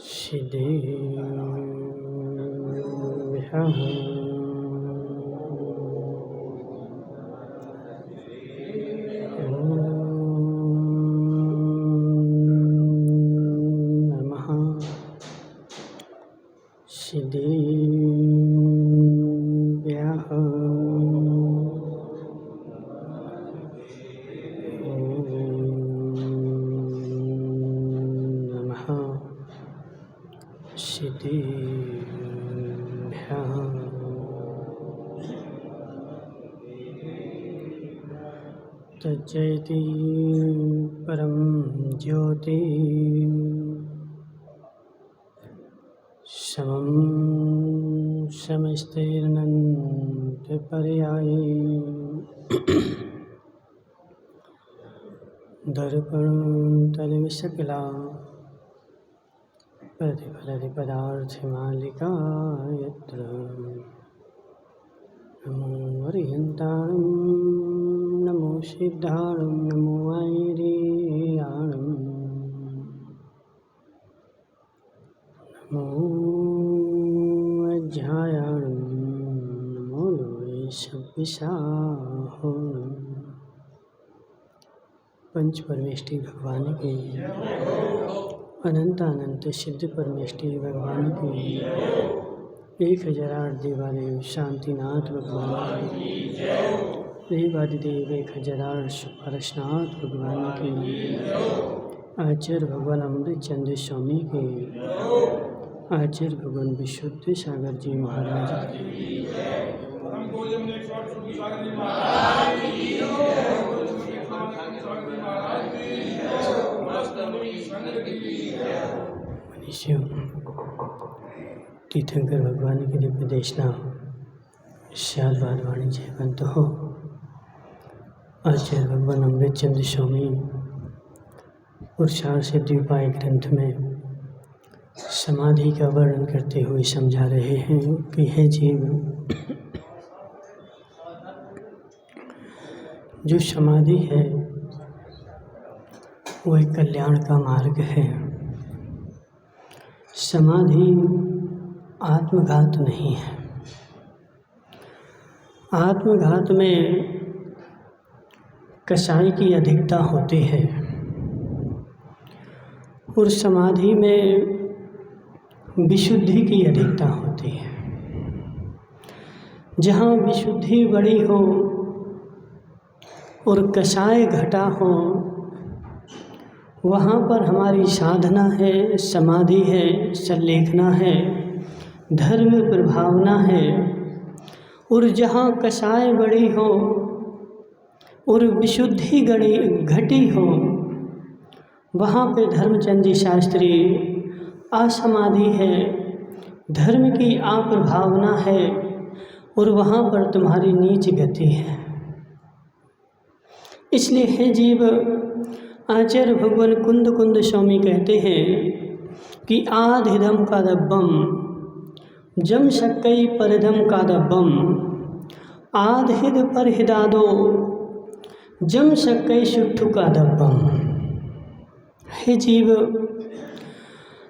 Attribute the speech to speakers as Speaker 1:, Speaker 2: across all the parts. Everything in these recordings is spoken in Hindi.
Speaker 1: सिद्धेभ्यः नमः। सिद्धेभ्यः सिद्धेभ्यः तज्जयति परं ज्योति समं समस्तैरनन्तपर्याये दर्पणं तलविशकला प्रतिफलति पदार्थमालिका यत्र नमो हरिहन्ताणं नमो सिद्धाणं नमो ऐरियाणं नमो अध्यायाणं नमो लोये शब्बिशाहोणं। पंच परमेष्टि भगवान की अनंत अनंत सिद्ध परमेष्टि भगवान की 1008 देवादेव शांतिनाथ भगवान की देवादिदेव 1008 सुपारशनाथ भगवान की आचार्य भगवान अमृत चंद्र स्वामी के आचार्य भगवान विशुद्ध सागर जी महाराज की मनीषियों तीर्थंकर भगवान की दिव्य देशना श्यालवाद वाणिज्य बंद हो। आचार्य भगवान अमृत चंद्र स्वामी पुरुषार्थ सिद्धिउपाय ग्रंथ में समाधि का वर्णन करते हुए समझा रहे हैं कि हे जीव, जो समाधि है वो एक कल्याण का मार्ग है। समाधि आत्मघात नहीं है। आत्मघात में कसाई की अधिकता होती है और समाधि में विशुद्धि की अधिकता होती है। जहाँ विशुद्धि बड़ी हो और कसाय घटा हो, वहाँ पर हमारी साधना है, समाधि है, संलेखना है, धर्म प्रभावना है। और जहाँ कसाय बड़ी हो और विशुद्धि घटी हो, वहाँ पे धर्मचंद शास्त्री असमाधि है, धर्म की अप्रभावना है और वहाँ पर तुम्हारी नीच गति है। इसलिए हे जीव, आचार्य भगवान कुंद कुंद स्वामी कहते हैं कि आधिधम कादब्बम जम शक्कई परधम कादब्बम आधिद परहिदादो जम शक्कई सुट्ठु कादब्बम। हे जीव,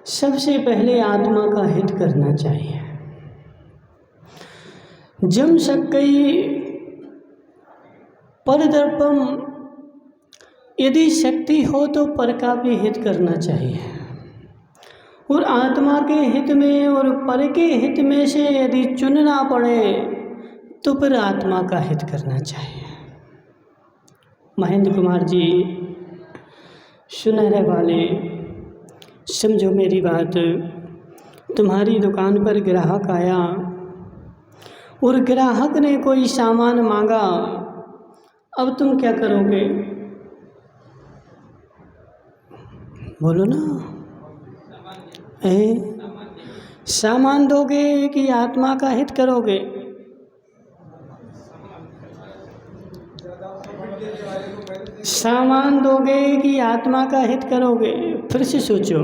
Speaker 1: सबसे पहले आत्मा का हित करना चाहिए। जम शक्कई परदर्पम, यदि शक्ति हो तो पर का भी हित करना चाहिए। और आत्मा के हित में और पर के हित में से यदि चुनना पड़े तो फिर आत्मा का हित करना चाहिए। महेंद्र कुमार जी सुनहरे वाले, समझो मेरी बात। तुम्हारी दुकान पर ग्राहक आया और ग्राहक ने कोई सामान मांगा, अब तुम क्या करोगे? बोलो ना। सामान दोगे कि आत्मा का हित करोगे? सामान दोगे कि आत्मा का हित करोगे? फिर से सोचो।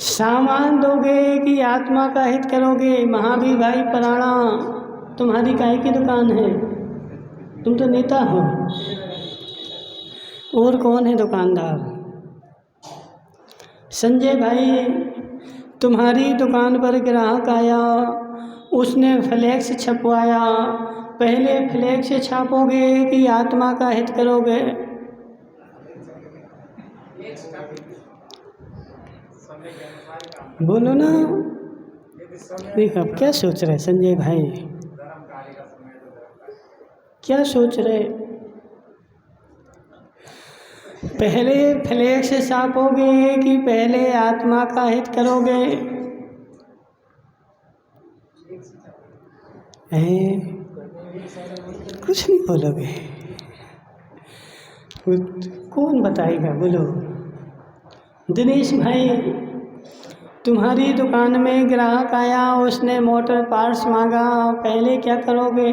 Speaker 1: सामान दोगे कि आत्मा का हित करोगे? महावीर भाई पराणा, तुम्हारी काहे की दुकान है? तुम तो नेता हो। और कौन है दुकानदार? संजय भाई, तुम्हारी दुकान पर ग्राहक आया, उसने फ्लैक्स छपवाया। पहले फ्लैक्स छापोगे कि आत्मा का हित करोगे? बोलो ना। देख अब क्या सोच रहे संजय भाई, क्या सोच रहे? पहले फ्लैक्स छापोगे कि पहले आत्मा का हित करोगे? कुछ नहीं बोलोगे? कौन बताएगा? बोलो। दिनेश भाई, तुम्हारी दुकान में ग्राहक आया, उसने मोटर पार्ट्स मांगा, पहले क्या करोगे?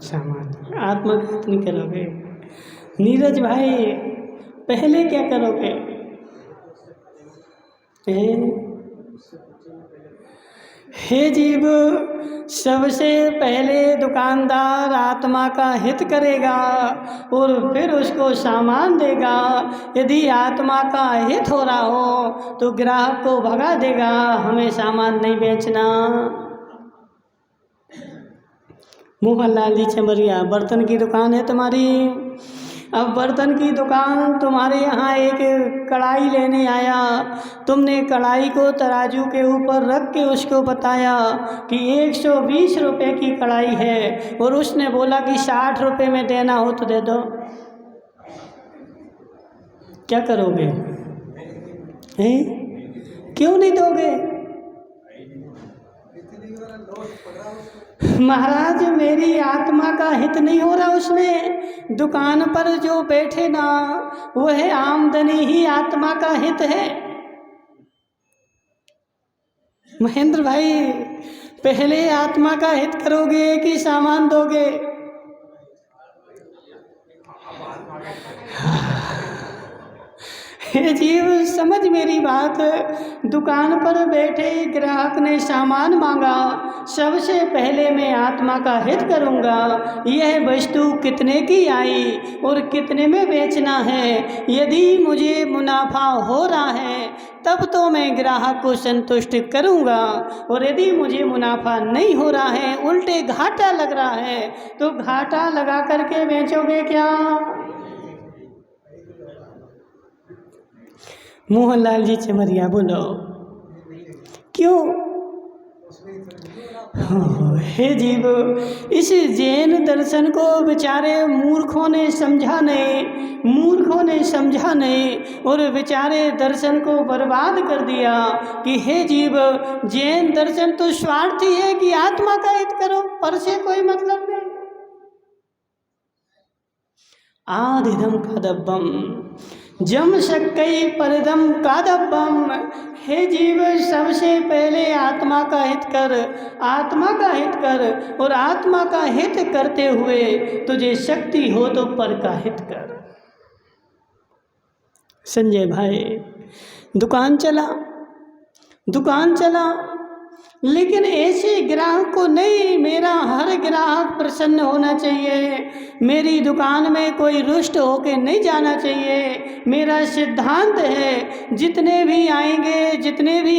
Speaker 1: सामान। आत्मा का हित नहीं करोगे? नीरज भाई, पहले क्या करोगे? हे जीव, सबसे पहले दुकानदार आत्मा का हित करेगा और फिर उसको सामान देगा। यदि आत्मा का हित हो रहा हो तो ग्राहक को भगा देगा, हमें सामान नहीं बेचना। मोहनलाल जी चमरिया, बर्तन की दुकान है तुम्हारी। अब बर्तन की दुकान, तुम्हारे यहाँ एक कढ़ाई लेने आया, तुमने कढ़ाई को तराजू के ऊपर रख के उसको बताया कि 120 रुपये की कढ़ाई है, और उसने बोला कि 60 रुपये में देना हो तो दे दो। क्या करोगे? क्यों नहीं दोगे? महाराज, मेरी आत्मा का हित नहीं हो रहा उसमें। दुकान पर जो बैठे ना, वह आमदनी ही आत्मा का हित है। महेंद्र भाई, पहले आत्मा का हित करोगे कि सामान दोगे? हे जीव, समझ मेरी बात। दुकान पर बैठे ग्राहक ने सामान मांगा, सबसे पहले मैं आत्मा का हित करूंगा। यह वस्तु कितने की आई और कितने में बेचना है। यदि मुझे मुनाफा हो रहा है तब तो मैं ग्राहक को संतुष्ट करूंगा, और यदि मुझे मुनाफा नहीं हो रहा है, उल्टे घाटा लग रहा है, तो घाटा लगा करके बेचोगे क्या? मोहनलाल जी चमरिया, बोलो क्यों? हे जीव, इस जैन दर्शन को बेचारे मूर्खों ने समझा नहीं और बेचारे दर्शन को बर्बाद कर दिया कि हे जीव, जैन दर्शन तो स्वार्थी है कि आत्मा का हित करो, पर से कोई मतलब नहीं। आदिदम कादब्बम जम शक्कई परदम कादब्बम। हे जीव, सबसे पहले आत्मा का हित कर, आत्मा का हित कर, और आत्मा का हित करते हुए तुझे शक्ति हो तो पर का हित कर। संजय भाई, दुकान चला, लेकिन ऐसे ग्राहक को नहीं। मेरा हर ग्राहक प्रसन्न होना चाहिए, मेरी दुकान में कोई रुष्ट होके नहीं जाना चाहिए। मेरा सिद्धांत है, जितने भी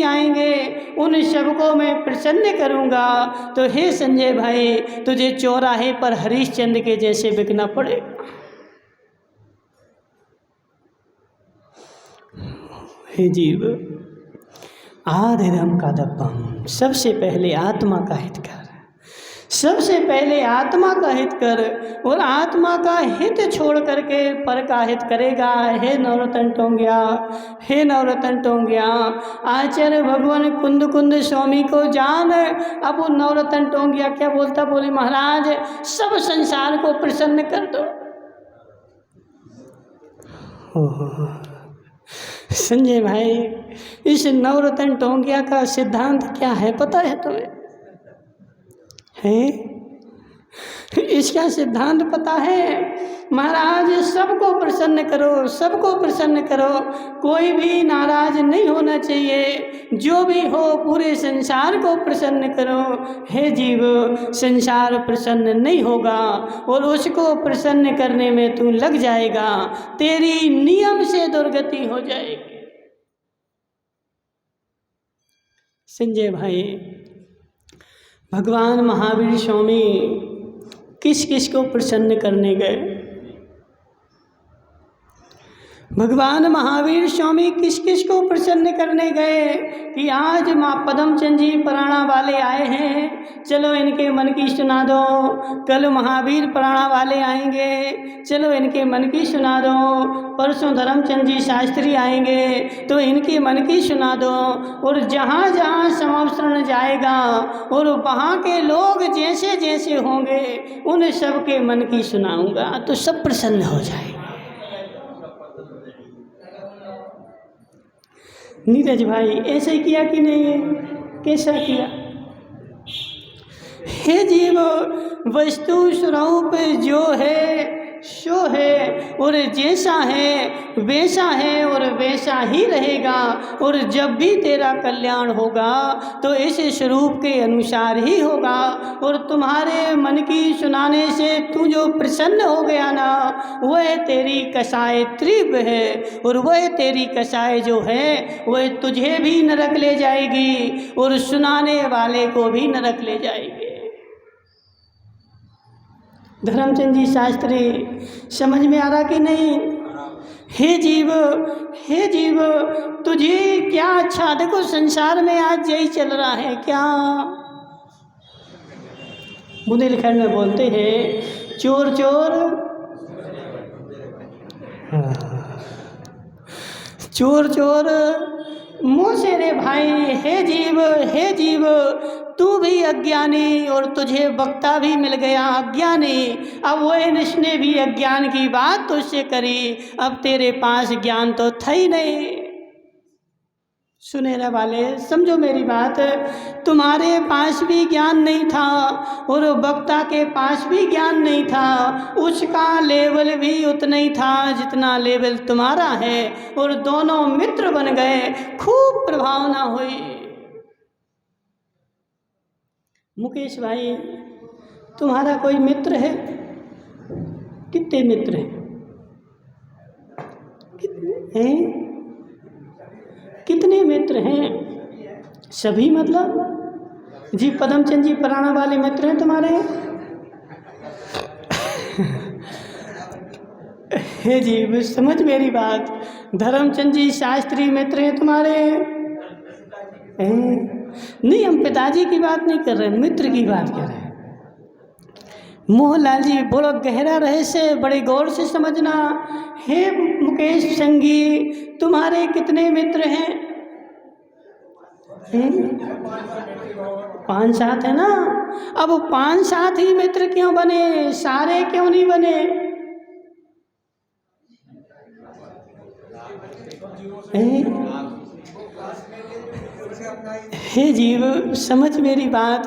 Speaker 1: आएंगे उन सबको मैं प्रसन्न करूंगा। तो हे संजय भाई, तुझे चौराहे पर हरिश्चंद्र के जैसे बिकना पड़ेगा। हे जीव, आदिदम कादब्बम, सबसे पहले आत्मा का हित कर, सबसे पहले आत्मा का हित कर, और आत्मा का हित छोड़ करके पर का हित करेगा। हे नवरत्न टोंगिया, आचार्य भगवान कुंद स्वामी को जान। अब वो नवरत्न टोंगिया क्या बोलता, बोले महाराज, सब संसार को प्रसन्न कर दो। संजय भाई, इस नवरत्न टोंगिया का सिद्धांत क्या है पता है तुम्हें? इसका सिद्धांत पता है? महाराज, सबको प्रसन्न करो, कोई भी नाराज नहीं होना चाहिए। जो भी हो पूरे संसार को प्रसन्न करो। हे जीव, संसार प्रसन्न नहीं होगा और उसको प्रसन्न करने में तू लग जाएगा, तेरी नियम से दुर्गति हो जाएगी। संजय भाई, भगवान महावीर स्वामी किस किस को प्रसन्न करने गए? भगवान महावीर स्वामी किस किस को प्रसन्न करने गए कि आज माँ पद्मचंद जी पराणा वाले आए हैं, चलो इनके मन की सुना दो। कल महावीर पराणा वाले आएंगे, चलो इनके मन की सुना दो। परसों धर्मचंद जी शास्त्री आएंगे तो इनके मन की सुना दो। और जहाँ जहाँ समवसरण जाएगा और वहाँ के लोग जैसे जैसे होंगे उन सब के मन की सुनाऊंगा तो सब प्रसन्न हो जाएंगे। नीरज भाई ऐसे किया कि नहीं? कैसा किया? हे जीव, वस्तु स्वरूप जो है सो है और जैसा है वैसा है और वैसा ही रहेगा। और जब भी तेरा कल्याण होगा तो इस स्वरूप के अनुसार ही होगा। और तुम्हारे मन की सुनाने से तू जो प्रसन्न हो गया ना, वह तेरी कसाय तीव्र है। और वह तेरी कसाय जो है वह तुझे भी नरक ले जाएगी और सुनाने वाले को भी नरक ले जाएगी। धर्मचंद जी शास्त्री समझ में आ रहा कि नहीं? हे जीव, हे जीव, तुझे क्या अच्छा? देखो संसार में आज यही चल रहा है क्या? बुंदेलखंड में बोलते हैं चोर चोर, चोर चोर मुँह से रे भाई। हे जीव, हे जीव, तू भी अज्ञानी और तुझे वक्ता भी मिल गया अज्ञानी। अब वह इसने भी अज्ञान की बात तुझसे करी, अब तेरे पास ज्ञान तो था ही नहीं। सुनेरा वाले समझो मेरी बात, तुम्हारे पास भी ज्ञान नहीं था और वक्ता के पास भी ज्ञान नहीं था। उसका लेवल भी उतना ही था जितना लेवल तुम्हारा है और दोनों मित्र बन गए, खूब प्रभावना हुई। मुकेश भाई, तुम्हारा कोई मित्र है? कितने मित्र हैं? कितने मित्र हैं? सभी मतलब जी पद्मचंद जी पराणा वाले मित्र हैं तुम्हारे? हे जी समझ मेरी बात, धर्मचंद जी शास्त्री मित्र हैं तुम्हारे? नहीं, हम पिताजी की बात नहीं कर रहे, मित्र की बात कर रहे हैं। मोहनलाल जी बड़ा गहरा रहस्य बड़े गौर से समझना। हे मुकेश संगी, तुम्हारे कितने मित्र हैं? 5-7 है ना। अब 5-7 ही मित्र क्यों बने, सारे क्यों नहीं बने? हे जीव समझ मेरी बात,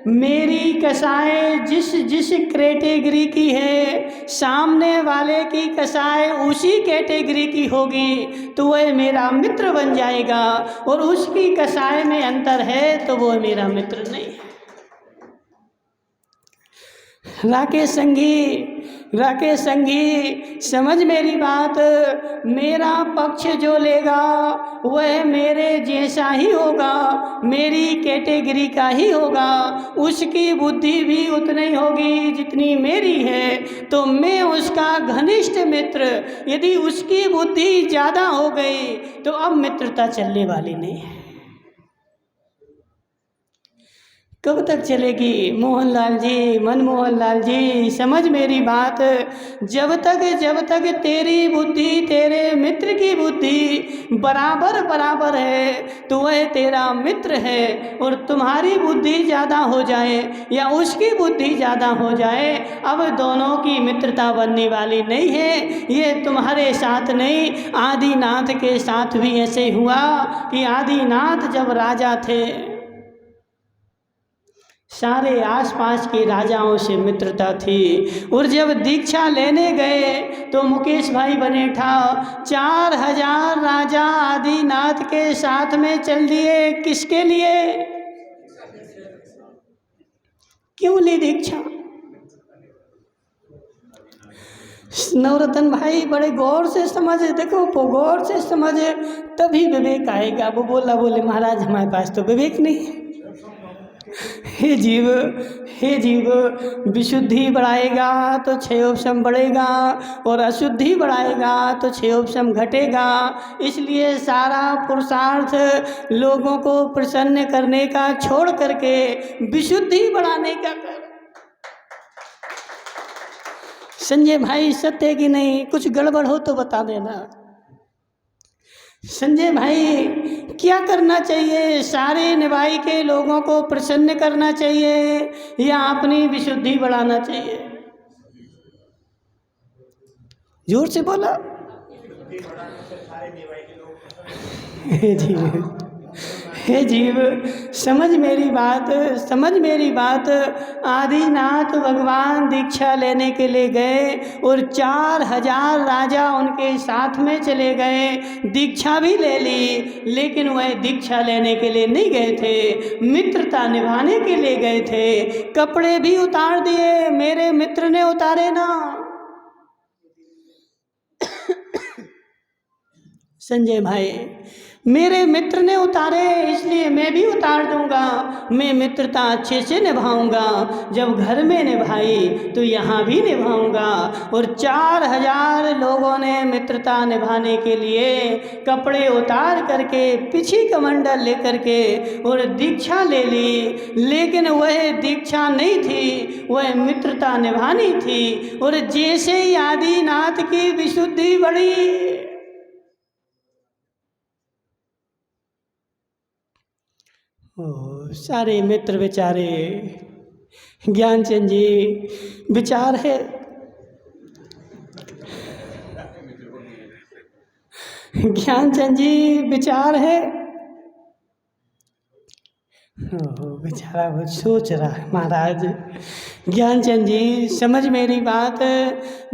Speaker 1: मेरी कसाय जिस जिस कैटेगरी की है, सामने वाले की कसाय उसी कैटेगरी की होगी तो वह मेरा मित्र बन जाएगा। और उसकी कसाय में अंतर है तो वह मेरा मित्र नहीं है। राकेश संगी समझ मेरी बात, मेरा पक्ष जो लेगा वह मेरे जैसा ही होगा, मेरी कैटेगरी का ही होगा। उसकी बुद्धि भी उतनी होगी जितनी मेरी है तो मैं उसका घनिष्ठ मित्र। यदि उसकी बुद्धि ज़्यादा हो गई तो अब मित्रता चलने वाली नहीं है। कब तक चलेगी मोहनलाल जी, मनमोहन लाल जी समझ मेरी बात, जब तक तेरी बुद्धि तेरे मित्र की बुद्धि बराबर बराबर है तो वह तेरा मित्र है। और तुम्हारी बुद्धि ज़्यादा हो जाए या उसकी बुद्धि ज़्यादा हो जाए, अब दोनों की मित्रता बनने वाली नहीं है। ये तुम्हारे साथ नहीं, आदिनाथ के साथ भी ऐसे हुआ कि आदिनाथ जब राजा थे, सारे आसपास के राजाओं से मित्रता थी। और जब दीक्षा लेने गए तो मुकेश भाई बने था 4000 राजा आदिनाथ के साथ में चल दिए। किसके लिए? क्यों ली दीक्षा? नवरत्न भाई बड़े गौर से समझे, देखो गौर से समझे तभी विवेक आएगा। वो बोले महाराज हमारे पास तो विवेक नहीं है। हे जीव, हे जीव, विशुद्धि बढ़ाएगा तो क्षयोपशम बढ़ेगा, और अशुद्धि बढ़ाएगा तो क्षयोपशम घटेगा। इसलिए सारा पुरुषार्थ लोगों को प्रसन्न करने का छोड़ करके विशुद्धि बढ़ाने का कर। संजय भाई सत्य कि नहीं? कुछ गड़बड़ हो तो बता देना। संजय भाई क्या करना चाहिए? सारे निभाई के लोगों को प्रसन्न करना चाहिए या अपनी विशुद्धि बढ़ाना चाहिए? जोर से बोला। हे जीव समझ मेरी बात, समझ मेरी बात। आदिनाथ भगवान दीक्षा लेने के लिए गए और 4000 राजा उनके साथ में चले गए, दीक्षा भी ले ली, लेकिन वह दीक्षा लेने के लिए नहीं गए थे, मित्रता निभाने के लिए गए थे। कपड़े भी उतार दिए, मेरे मित्र ने उतारे ना। संजय भाई मेरे मित्र ने उतारे, इसलिए मैं भी उतार दूंगा। मैं मित्रता अच्छे से निभाऊंगा। जब घर में निभाई तो यहाँ भी निभाऊंगा। और 4000 लोगों ने मित्रता निभाने के लिए कपड़े उतार करके, पीछे कमंडल लेकर के और दीक्षा ले ली, लेकिन वह दीक्षा नहीं थी, वह मित्रता निभानी थी। और जैसे ही आदिनाथ की विशुद्धि बढ़ी, सारे मित्र बेचारे, ज्ञानचंद जी विचार है, ज्ञानचंद जी विचार है, बेचारा वो सोच रहा है। महाराज ज्ञानचंद जी समझ मेरी बात।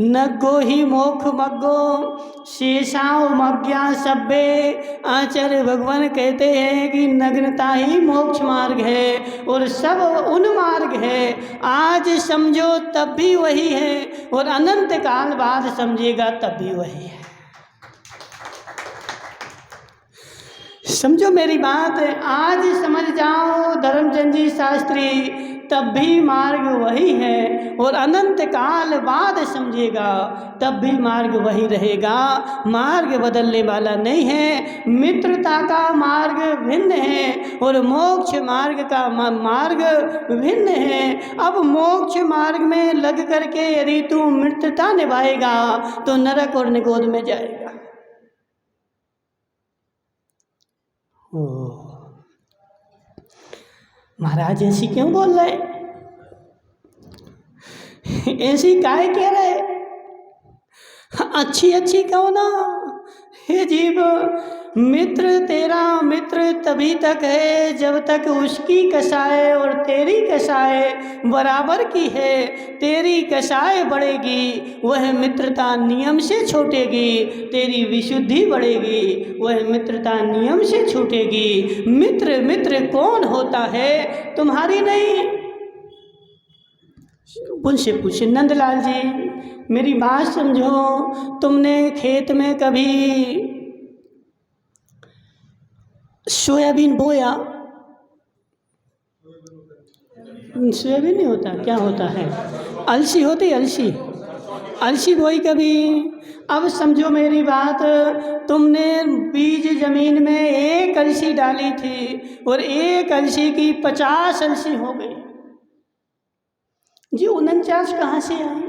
Speaker 1: नग्गो ही मोक्ष मग्गो शेषाओ मज्ञा सब्बे। आचार्य भगवान कहते हैं कि नग्नता ही मोक्ष मार्ग है और सब उन मार्ग है। आज समझो तब भी वही है, और अनंत काल बाद समझेगा तब भी वही है। समझो मेरी बात, आज समझ जाओ धर्मचंद जी शास्त्री, तब भी मार्ग वही है, और अनंत काल बाद समझेगा तब भी मार्ग वही रहेगा। मार्ग बदलने वाला नहीं है। मित्रता का मार्ग भिन्न है और मोक्ष मार्ग का मार्ग भिन्न है। अब मोक्ष मार्ग में लग करके यदि तू मित्रता निभाएगा तो नरक और निगोद में जाएगा। महाराज ऐसी क्यों बोल रहे? ऐसी काहे कह रहे? अच्छी अच्छी कहो ना। हे जीव, मित्र तेरा मित्र तभी तक है जब तक उसकी कसाय और तेरी कसाय बराबर की है। तेरी कसाय बढ़ेगी, वह मित्रता नियम से छूटेगी। तेरी विशुद्धि बढ़ेगी, वह मित्रता नियम से छूटेगी। मित्र मित्र कौन होता है? तुम्हारी नहीं। उनसे पूछे, नंदलाल जी मेरी बात समझो। तुमने खेत में कभी सोयाबीन बोया? सोयाबीन नहीं होता, क्या होता है? अलसी होती, अलसी, अलसी बोई कभी? अब समझो मेरी बात, तुमने बीज जमीन में एक अलसी डाली थी और एक अलसी की 50 अलसी हो गई जी। 49 कहाँ से आई?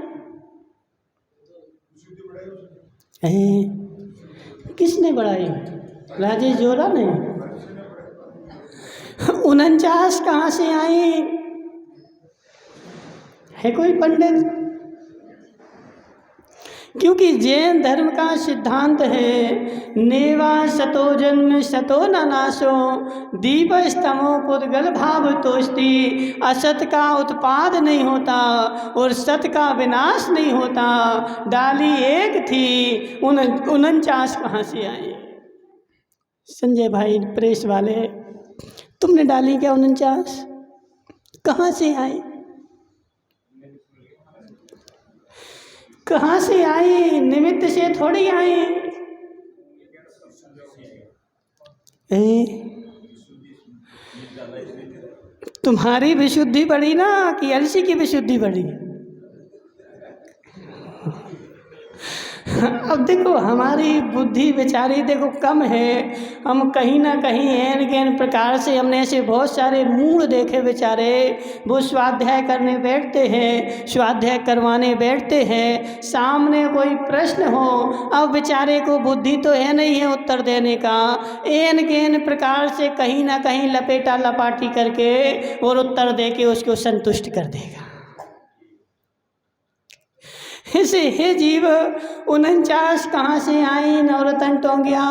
Speaker 1: किसने बढ़ाई? राजेश जोरा ने। 49 कहाँ से आई? है कोई पंडित? क्योंकि जैन धर्म का सिद्धांत है, नेवा सतो जन्म सतो न नाशो, दीप स्तमो पुद्गल भाव तोस्ती। असत का उत्पाद नहीं होता और सत का विनाश नहीं होता। डाली एक थी, 49 कहाँ से आई? संजय भाई प्रेस वाले, तुमने डाली क्या 49? कहाँ से आई? कहाँ से आई? निमित्त से थोड़ी आई। तुम्हारी विशुद्धि बढ़ी ना कि अलसी की विशुद्धि बढ़ी? अब देखो हमारी बुद्धि बेचारी देखो कम है। हम कहीं ना कहीं एन गैन प्रकार से हमने ऐसे बहुत सारे मूड देखे बेचारे। वो स्वाध्याय करने बैठते हैं, स्वाध्याय करवाने बैठते हैं, सामने कोई प्रश्न हो, अब बेचारे को बुद्धि तो है नहीं है उत्तर देने का। एन गैन प्रकार से कहीं ना कहीं लपेटा लपाटी करके और उत्तर दे के उसको संतुष्ट कर देगा। ऐसे हे जीव 49 कहाँ से आई नवरतन टोंगिया?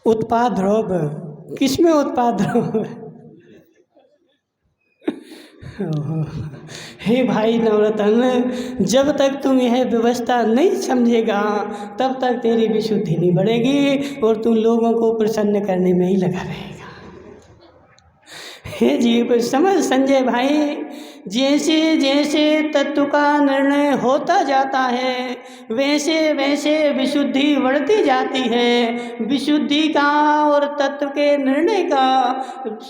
Speaker 1: उत्पाद ध्रुव, किसमें उत्पाद ध्रुव? हे भाई नवरतन, जब तक तुम यह व्यवस्था नहीं समझेगा तब तक तेरी विशुद्धि नहीं बढ़ेगी और तुम लोगों को प्रसन्न करने में ही लगा रहेगा। हे जीव समझ संजय भाई, जैसे जैसे तत्व का निर्णय होता जाता है वैसे वैसे विशुद्धि बढ़ती जाती है। विशुद्धि का और तत्व के निर्णय का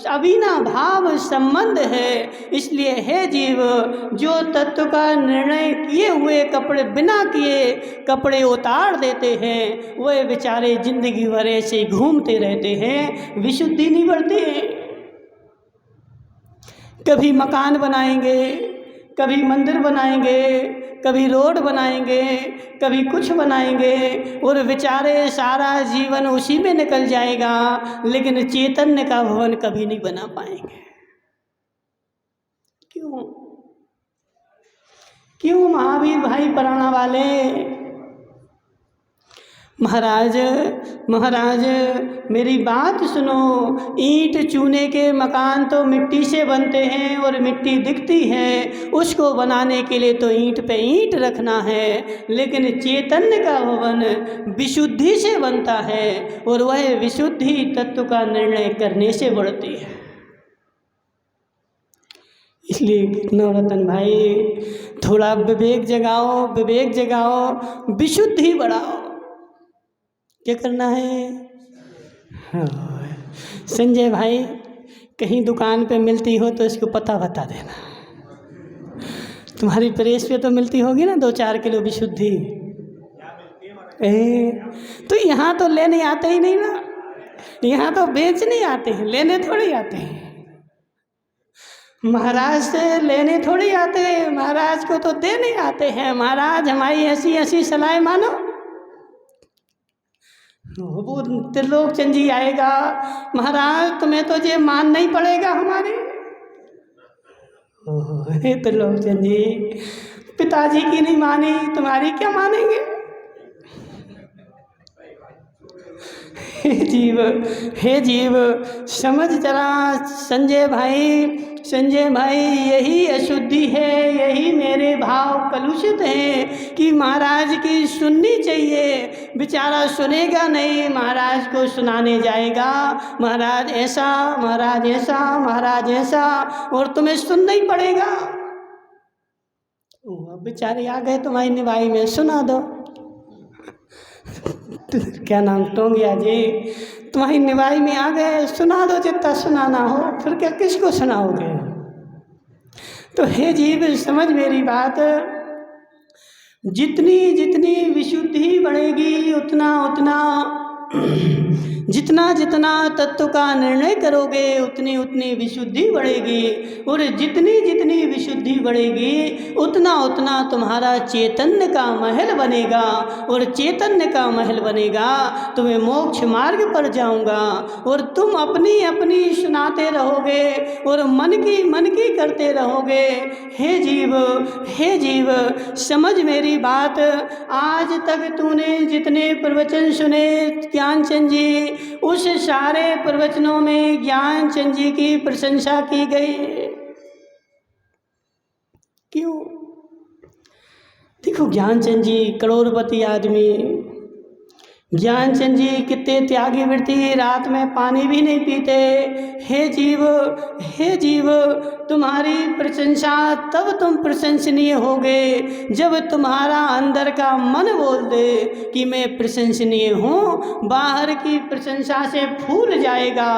Speaker 1: अविनाभाव संबंध है। इसलिए हे जीव, जो तत्व का निर्णय किए हुए कपड़े बिना किए कपड़े उतार देते हैं वह बेचारे जिंदगी भर ऐसे घूमते रहते हैं, विशुद्धि नहीं बढ़ती। कभी मकान बनाएंगे, कभी मंदिर बनाएंगे, कभी रोड बनाएंगे, कभी कुछ बनाएंगे और बेचारे सारा जीवन उसी में निकल जाएगा, लेकिन चैतन्य का भवन कभी नहीं बना पाएंगे। क्यों? क्यों महावीर भाई पराना वाले? महाराज महाराज मेरी बात सुनो। ईंट चूने के मकान तो मिट्टी से बनते हैं और मिट्टी दिखती है, उसको बनाने के लिए तो ईंट पे ईंट रखना है, लेकिन चैतन्य का भवन विशुद्धि से बनता है और वह विशुद्धि तत्व का निर्णय करने से बढ़ती है। इसलिए नवरतन भाई थोड़ा विवेक जगाओ, विवेक जगाओ, विशुद्धि बढ़ाओ। क्या करना है? हाँ। संजय भाई कहीं दुकान पे मिलती हो तो इसको पता बता देना। तुम्हारी प्रेस पे तो मिलती होगी ना 2-4 किलो विशुद्धि। तो यहाँ तो लेने आते ही नहीं ना, यहाँ तो बेचने आते हैं, लेने थोड़ी आते हैं। महाराज से लेने थोड़ी आते हैं, महाराज को तो देने आते हैं। महाराज हमारी ऐसी ऐसी सलाह मानो। वो त्रिलोकचंद जी आएगा, महाराज तुम्हें तो ये मान नहीं पड़ेगा हमारे। हे त्रिलोकचंद जी, पिताजी की नहीं मानी तुम्हारी क्या मानेंगे? हे जीव समझ जरा संजय भाई, संजय भाई यही अशुद्धि है, यही मेरे भाव कलुषित हैं कि महाराज की सुननी चाहिए, बेचारा सुनेगा नहीं, महाराज को सुनाने जाएगा महाराज ऐसा, महाराज ऐसा, महाराज ऐसा, और तुम्हें सुनना ही पड़ेगा। बेचारे आ गए तुम्हारी निभाई में, सुना दो। क्या नाम टोंगिया जी, तुम्हारी निभाई में आ गए, सुना दो जितना सुनाना हो, फिर क्या किसको सुनाओगे? तो हे जीव समझ मेरी बात, जितनी जितनी विशुद्धि बढ़ेगी उतना उतना जितना जितना तत्व का निर्णय करोगे उतनी उतनी विशुद्धि बढ़ेगी, और जितनी जितनी विशुद्धि बढ़ेगी उतना उतना तुम्हारा चैतन्य का महल बनेगा, और चैतन्य का महल बनेगा तुम्हें मोक्ष मार्ग पर जाऊंगा, और तुम अपनी अपनी सुनाते रहोगे और मन की करते रहोगे। हे जीव समझ मेरी बात, आज तक तूने जितने प्रवचन सुने ज्ञानचंद जी, उस सारे प्रवचनों में ज्ञानचंद जी की प्रशंसा की गई। क्यों? देखो ज्ञानचंद जी करोड़पति आदमी, ज्ञानचंद जी कितने त्यागी वृत्ति, रात में पानी भी नहीं पीते। हे जीव, तुम्हारी प्रशंसा तब तुम प्रशंसनीय होगे जब तुम्हारा अंदर का मन बोल दे कि मैं प्रशंसनीय हूँ। बाहर की प्रशंसा से फूल जाएगा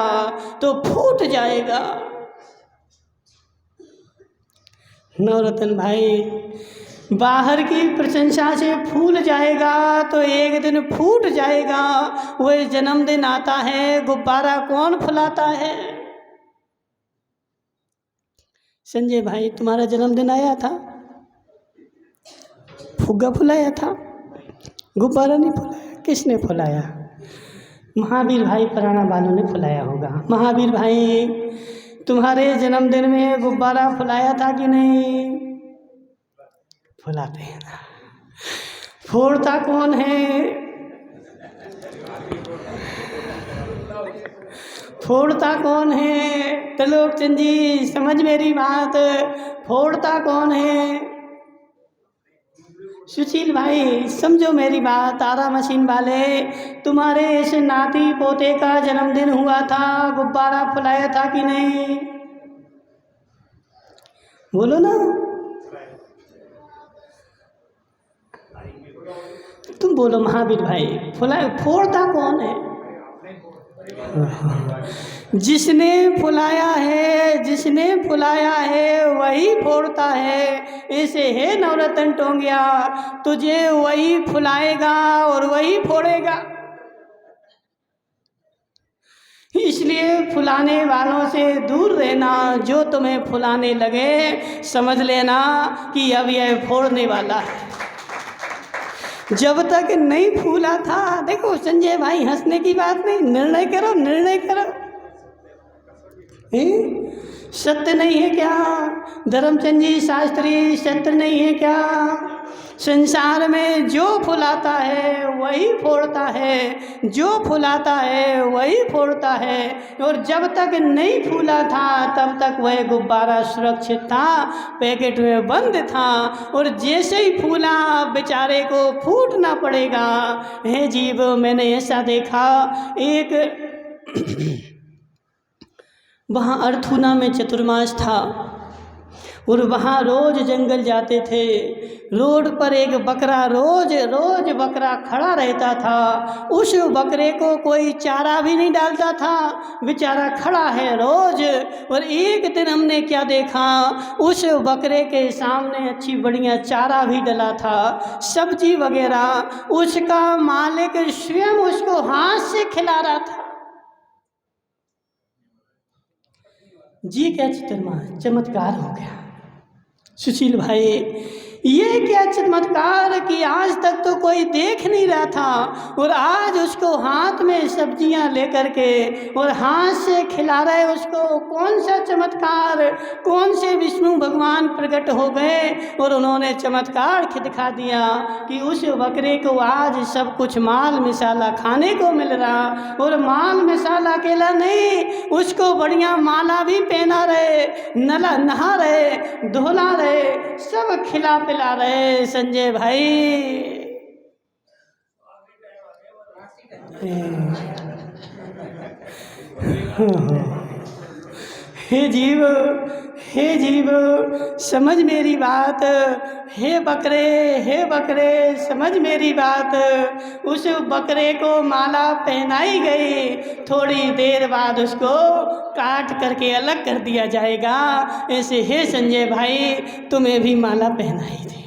Speaker 1: तो फूट जाएगा। नवरत्न भाई, बाहर की प्रशंसा से फूल जाएगा तो एक दिन फूट जाएगा। वह जन्मदिन आता है, गुब्बारा कौन फुलाता है? संजय भाई, तुम्हारा जन्मदिन आया था, फुग्गा फुलाया था, गुब्बारा नहीं फुलाया। किसने फुलाया? महावीर भाई पुराना वालों ने फुलाया होगा। महावीर भाई, तुम्हारे जन्मदिन में गुब्बारा फुलाया था कि नहीं? फुलाते हैं ना। फोड़ता कौन है? फोड़ता कौन है? त्रिलोकचंद जी, समझ मेरी बात, फोड़ता कौन है? सुशील भाई, समझो मेरी बात। तारा मशीन वाले, तुम्हारे इस नाती पोते का जन्मदिन हुआ था, गुब्बारा फुलाया था कि नहीं? बोलो ना। तुम बोलो महावीर भाई, फोड़ता कौन है? जिसने फुलाया है वही फोड़ता है। ऐसे है नवरत्न टोंगिया, तुझे वही फुलाएगा और वही फोड़ेगा। इसलिए फुलाने वालों से दूर रहना। जो तुम्हें फुलाने लगे समझ लेना कि अब यह फोड़ने वाला है। जब तक नहीं फूला था, देखो संजय भाई, हंसने की बात नहीं, निर्णय करो। सत्य नहीं है क्या? धर्मचंद जी शास्त्री, सत्य नहीं है क्या? संसार में जो फुलाता है वही फोड़ता है, जो फुलाता है वही फोड़ता है। और जब तक नहीं फूला था तब तक वह गुब्बारा सुरक्षित था, पैकेट में बंद था। और जैसे ही फूला बेचारे को फूटना पड़ेगा। हे जीव, मैंने ऐसा देखा, एक वहाँ अर्थुना में चतुर्मास था और वहाँ रोज जंगल जाते थे। रोड पर एक बकरा रोज बकरा खड़ा रहता था। उस बकरे को कोई चारा भी नहीं डालता था, बेचारा खड़ा है रोज। और एक दिन हमने क्या देखा, उस बकरे के सामने अच्छी बढ़िया चारा भी डला था, सब्जी वगैरह। उसका मालिक स्वयं उसको हाथ से खिला रहा था। जी क्या चमत्कार हो गया सुशील भाई। ये क्या चमत्कार कि आज तक तो कोई देख नहीं रहा था और आज उसको हाथ में सब्जियां लेकर के और हाथ से खिला रहे उसको। कौन सा चमत्कार, कौन से विष्णु भगवान प्रकट हो गए और उन्होंने चमत्कार दिखा दिया कि उस बकरे को आज सब कुछ माल मिसाला खाने को मिल रहा। और माल मिसाला अकेला नहीं, उसको बढ़िया माला भी पहना रहे, नहा रहे, धुला रहे, सब खिला पिला रहे। संजय भाई, हे जीव समझ मेरी बात। हे बकरे समझ मेरी बात। उस बकरे को माला पहनाई गई, थोड़ी देर बाद उसको काट करके अलग कर दिया जाएगा। ऐसे हे संजय भाई, तुम्हें भी माला पहनाई थी?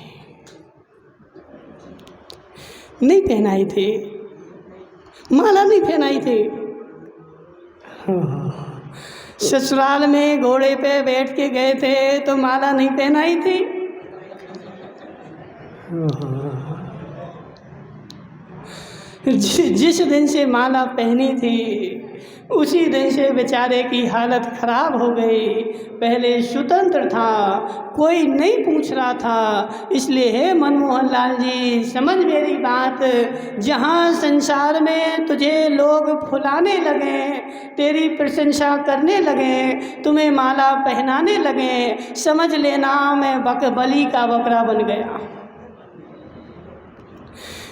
Speaker 1: नहीं पहनाई थी, माला नहीं पहनाई थी। ससुराल में घोड़े पे बैठ के गए थे तो माला नहीं पहनाई थी। जिस दिन से माला पहनी थी उसी दिन से बेचारे की हालत खराब हो गई। पहले स्वतंत्र था, कोई नहीं पूछ रहा था। इसलिए हे मनमोहन लाल जी, समझ मेरी बात। जहाँ संसार में तुझे लोग फुलाने लगे, तेरी प्रशंसा करने लगे, तुम्हें माला पहनाने लगे, समझ लेना मैं बलि का बकरा बन गया।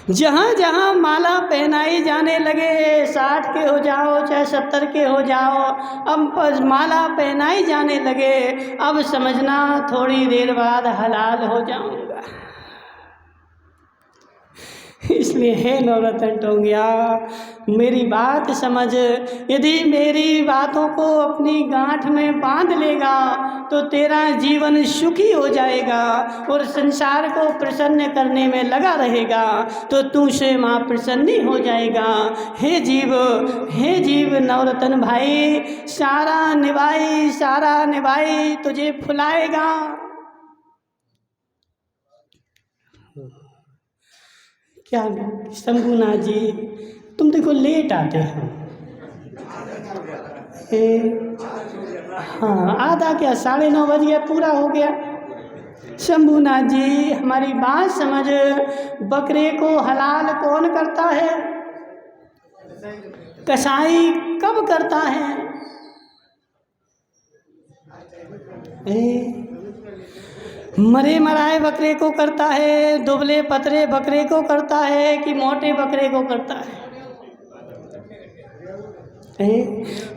Speaker 1: जहाँ जहाँ माला पहनाई जाने लगे, 60 के हो जाओ चाहे 70 के हो जाओ, अब माला पहनाई जाने लगे, अब समझना थोड़ी देर बाद हलाल हो जाऊंगा। इसलिए हे नवरत्न टोंगिया, मेरी बात समझ। यदि मेरी बातों को अपनी गांठ में बांध लेगा तो तेरा जीवन सुखी हो जाएगा और संसार को प्रसन्न करने में लगा रहेगा तो तू स्वयं मां प्रसन्न हो जाएगा। हे जीव नवरत्न भाई, सारा निभाई तुझे फुलाएगा। क्या शंभूनाथ जी, तुम देखो लेट आते हो। हाँ, आधा क्या 9:30 बज गया, पूरा हो गया। शंभूनाथ जी, हमारी बात समझ। बकरे को हलाल कौन करता है? कसाई कब करता है? मरे मराए बकरे को करता है, दुबले पतले बकरे को करता है कि मोटे बकरे को करता है?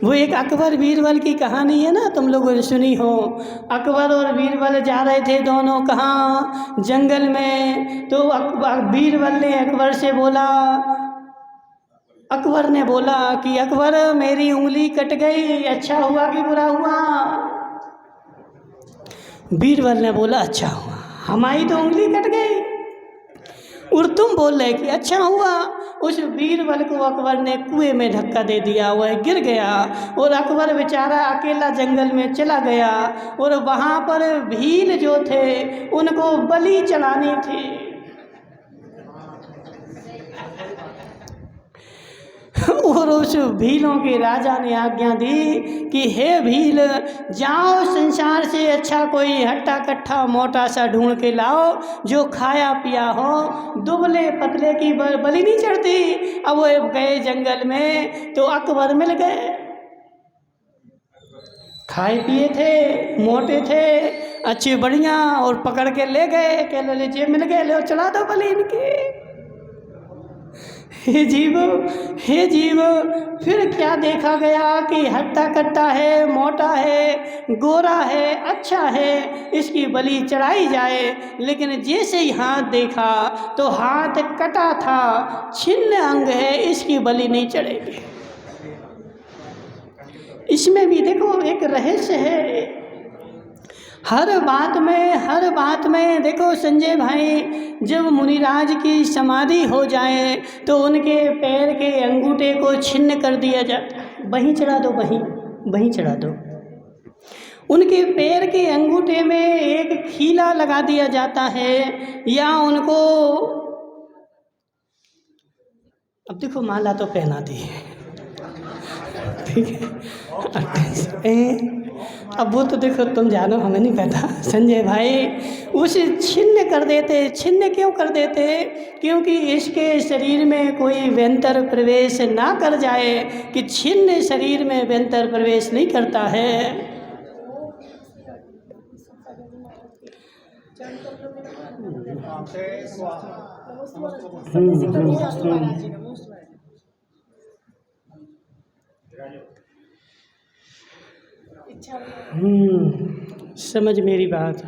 Speaker 1: वो एक अकबर बीरबल की कहानी है ना, तुम लोगों ने सुनी हो। अकबर और बीरबल जा रहे थे दोनों कहाँ? जंगल में। तो बीरबल ने अकबर से बोला, अकबर ने बोला कि अकबर मेरी उंगली कट गई, अच्छा हुआ कि बुरा हुआ? बीरबल ने बोला अच्छा हुआ, हमारी तो उंगली कट गई और तुम बोल रहे कि अच्छा हुआ। उस बीरबल को अकबर ने कुएं में धक्का दे दिया, वह गिर गया और अकबर बेचारा अकेला जंगल में चला गया और वहाँ पर भील जो थे उनको बलि चढ़ानी थी। और उस भीलों के राजा ने आज्ञा दी कि हे भील, जाओ संसार से अच्छा कोई हट्टा कट्ठा मोटा सा ढूंढ के लाओ जो खाया पिया हो, दुबले पतले की बलि नहीं चढ़ती। अब वो गए जंगल में तो अकबर मिल गए, खाए पिए थे, मोटे थे, अच्छे बढ़िया, और पकड़ के ले गए, कह लीजिए मिल गए, लो चढ़ा दो बलि इनकी। हे जीव, फिर क्या देखा गया कि हट्टा कट्टा है, मोटा है, गोरा है, अच्छा है, इसकी बलि चढ़ाई जाए। लेकिन जैसे ही हाथ देखा तो हाथ कटा था, छिन्न अंग है, इसकी बलि नहीं चढ़ेगी। इसमें भी देखो एक रहस्य है। हर बात में देखो संजय भाई, जब मुनिराज की समाधि हो जाए तो उनके पैर के अंगूठे को छिन्न कर दिया जाता है। वहीं चढ़ा दो, वहीं चढ़ा दो। उनके पैर के अंगूठे में एक खीला लगा दिया जाता है, या उनको अब देखो माला तो पहना दी है, ठीक है। अब वो तो देखो तुम जानो, हमें नहीं पता संजय भाई। उसे छिन्न कर देते। छिन्न क्यों कर देते? क्योंकि इसके शरीर में कोई व्यंतर प्रवेश ना कर जाए, कि छिन्न शरीर में व्यंतर प्रवेश नहीं करता है। समझ मेरी बात।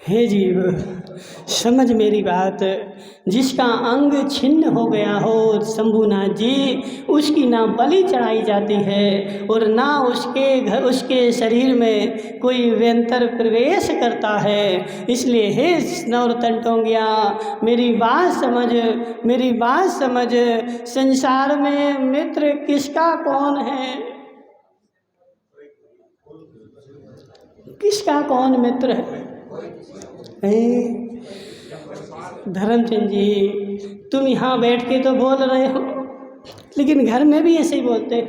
Speaker 1: हे जीव, समझ मेरी बात। जिसका अंग छिन्न हो गया हो शंभूनाथ जी, उसकी ना बलि चढ़ाई जाती है और ना उसके शरीर में कोई व्यंतर प्रवेश करता है। इसलिए हे नवरत्न टोंगिया, मेरी बात समझ। संसार में मित्र किसका कौन है? किसका कौन मित्र है? धर्मचंद जी, तुम यहाँ बैठ के तो बोल रहे हो, लेकिन घर में भी ऐसे ही बोलते हो।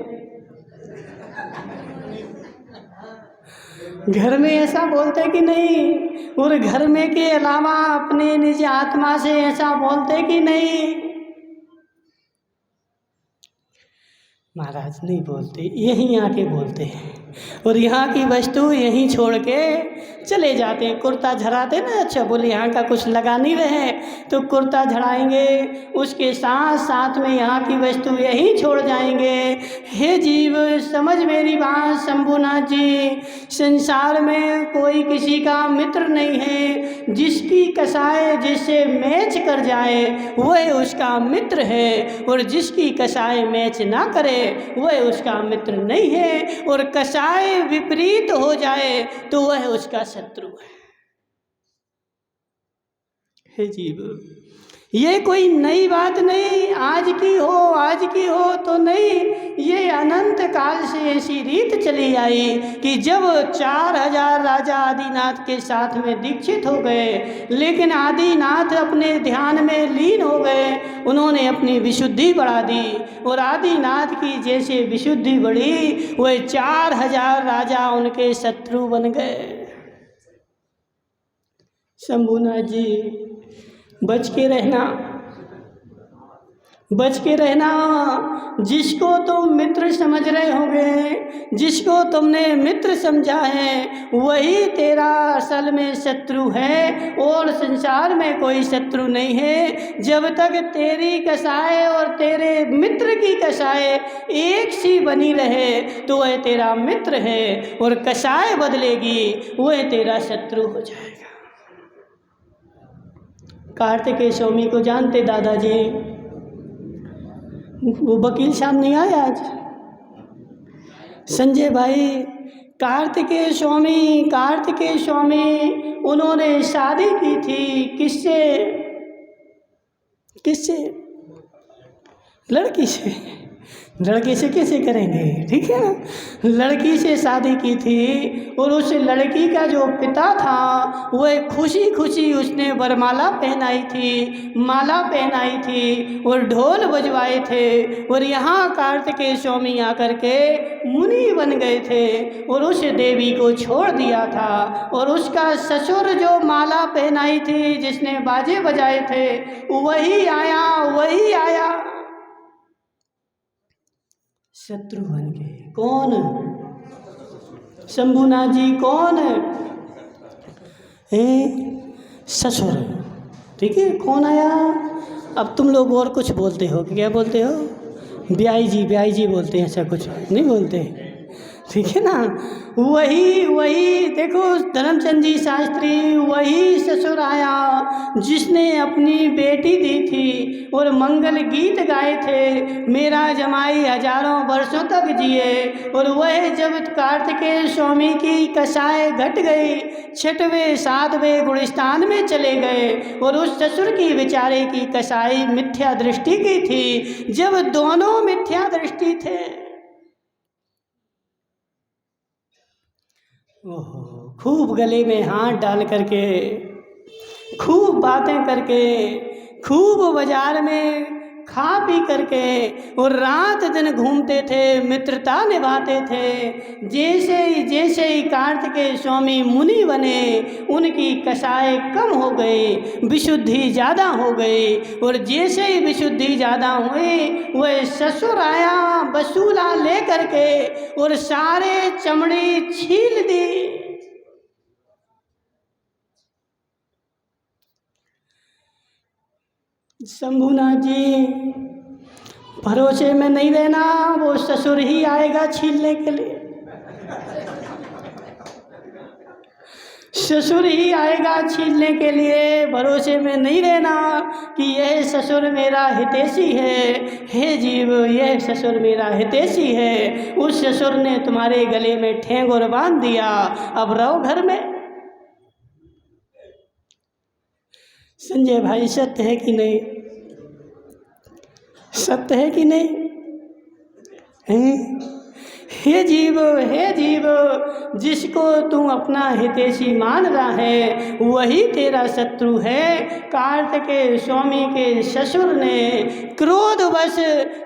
Speaker 1: घर में ऐसा बोलते कि नहीं? और घर में के अलावा अपने निज आत्मा से ऐसा बोलते कि नहीं? महाराज नहीं बोलते, यहीं आके बोलते हैं और यहाँ की वस्तु यहीं छोड़ के चले जाते हैं। कुर्ता झड़ाते ना, अच्छा बोले यहाँ का कुछ लगा नहीं रहे तो कुर्ता झड़ाएंगे, उसके साथ साथ में यहाँ की वस्तु यहीं छोड़ जाएंगे। हे जीव समझ मेरी बात शंभुनाथ जी, संसार में कोई किसी का मित्र नहीं है। जिसकी कसाय जिससे मैच कर जाए वह उसका मित्र है, और जिसकी कसाय मैच ना करे वह उसका मित्र नहीं है, और कसाय विपरीत हो जाए तो वह उसका शत्रु है। हे जीव, ये कोई नई बात नहीं, आज की हो तो नहीं, ये अनंत काल से ऐसी रीत चली आई कि जब 4000 राजा आदिनाथ के साथ में दीक्षित हो गए, लेकिन आदिनाथ अपने ध्यान में लीन हो गए, उन्होंने अपनी विशुद्धि बढ़ा दी, और आदिनाथ की जैसे विशुद्धि बढ़ी वह 4000 राजा उनके शत्रु बन गए। शंभुनाथ जी बच के रहना। जिसको तुम मित्र समझ रहे होगे, जिसको तुमने मित्र समझा है, वही तेरा असल में शत्रु है, और संसार में कोई शत्रु नहीं है। जब तक तेरी कसाय और तेरे मित्र की कसाय एक सी बनी रहे तो वह तेरा मित्र है, और कसाय बदलेगी वह तेरा शत्रु हो जाएगा। कार्तिकेय स्वामी को जानते दादाजी? वो वकील साहब नहीं आए आज, संजय भाई। कार्तिकेय स्वामी उन्होंने शादी की थी किससे? लड़की से कैसे करेंगे, ठीक है ना? लड़की से शादी की थी, और उस लड़की का जो पिता था वह खुशी खुशी उसने वरमाला पहनाई थी और ढोल बजवाए थे, और यहाँ कार्तिकेय स्वामी आकर के मुनि बन गए थे और उस देवी को छोड़ दिया था। और उसका ससुर जो माला पहनाई थी, जिसने बाजे बजाए थे, वही आया शत्रु बन गए। कौन? शंभुनाथ जी कौन है? ससुर, ठीक है। कौन आया? अब तुम लोग और कुछ बोलते हो, क्या बोलते हो? ब्याई जी बोलते हैं, ऐसा कुछ नहीं बोलते, ठीक है ना? वही देखो धर्मचंद जी शास्त्री, वही ससुर आया जिसने अपनी बेटी दी थी और मंगल गीत गाए थे, मेरा जमाई हजारों वर्षों तक जिए। और वह जब कार्तिकेय स्वामी की कसाय घट गई, 6वें 7वें गुलिस्तान में चले गए, और उस ससुर की बेचारे की कसाई मिथ्या दृष्टि की थी। जब दोनों मिथ्या दृष्टि थे, ओहो, खूब गले में हाथ डाल करके, खूब बातें करके, खूब बाजार में खा पी करके, और रात दिन घूमते थे, मित्रता निभाते थे। जैसे ही कार्तिकेय स्वामी मुनि बने, उनकी कसाय कम हो गई, विशुद्धि ज़्यादा हो गई, और जैसे ही विशुद्धि ज़्यादा हुई, वह ससुर आया वसूला ले करके और सारे चमड़ी छील दी। शंभुनाथ जी भरोसे में नहीं रहना, वो ससुर ही आएगा छीलने के लिए, ससुर ही आएगा छीलने के लिए। भरोसे में नहीं रहना कि यह ससुर मेरा हितैषी है। हे जीव, यह ससुर मेरा हितैषी है। उस ससुर ने तुम्हारे गले में ठेंगोर बांध दिया, अब रहो घर में। संजय भाई सत्य है कि नहीं? सत्य है कि नहीं? हे जीव, जिसको तू अपना हितैषी मान रहा है वही तेरा शत्रु है। कार्तिकेय स्वामी के ससुर ने क्रोधवश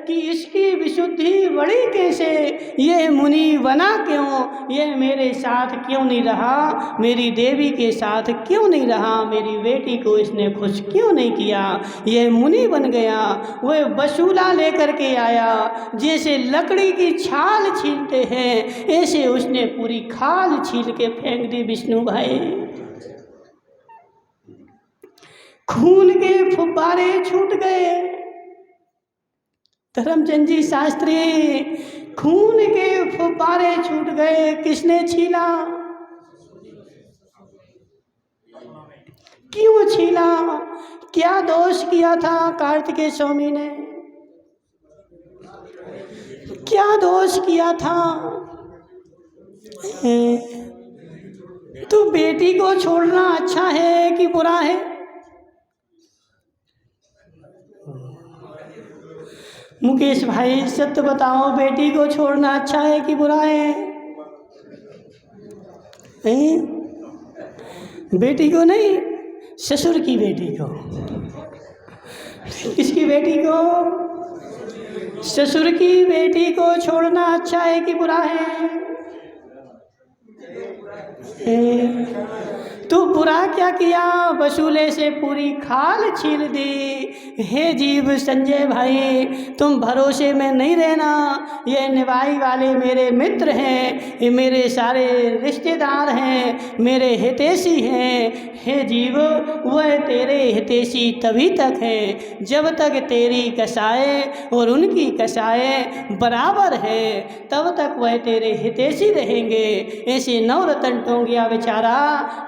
Speaker 1: कि इसकी विशुद्धि बड़ी कैसे, यह मुनि बना क्यों, यह मेरे साथ क्यों नहीं रहा, मेरी देवी के साथ क्यों नहीं रहा, मेरी बेटी को इसने खुश क्यों नहीं किया, यह मुनि बन गया। वह बसूला लेकर के आया, जैसे लकड़ी की छाल छीलते हैं ऐसे उसने पूरी खाल छील के फेंक दी विष्णु भाई। खून के फुब्बारे छूट गए। धर्मचंद जी शास्त्री, खून के फुब्बारे छूट गए। किसने छीला, क्यों छीला, क्या दोष किया था कार्तिकेय स्वामी ने, क्या दोष किया था। तो बेटी को छोड़ना अच्छा है कि बुरा है। मुकेश भाई सत्य बताओ, बेटी को छोड़ना अच्छा है कि बुरा है? बेटी को नहीं, ससुर की बेटी को। किसकी बेटी को? ससुर की बेटी को छोड़ना अच्छा है कि बुरा है? तो बुरा क्या किया, बसूले से पूरी खाल छील दी। हे जीव संजय भाई, तुम भरोसे में नहीं रहना। ये निभाई वाले मेरे मित्र हैं, ये मेरे सारे रिश्तेदार हैं, मेरे हितैषी हैं। हे जीव, वह तेरे हितैषी तभी तक है जब तक तेरी कसाए और उनकी कसाए बराबर है, तब तक वह तेरे हितैषी रहेंगे। ऐसे नवरत्न टोंगिया बेचारा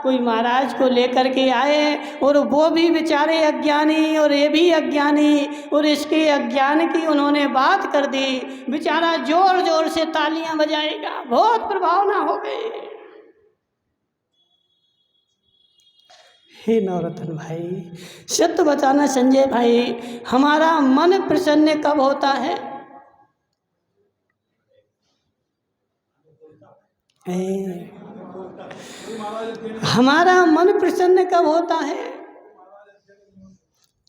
Speaker 1: कोई महाराज को लेकर के आए और वो भी बेचारे अज्ञानी और ये भी अज्ञानी, और इसके अज्ञान की उन्होंने बात कर दी। बेचारा जोर जोर से तालियां बजाएगा, बहुत प्रभावना हो गई। हे नवरत्न भाई, सत्य बताना संजय भाई, हमारा मन प्रसन्न कब होता है? हमारा मन प्रसन्न कब होता है?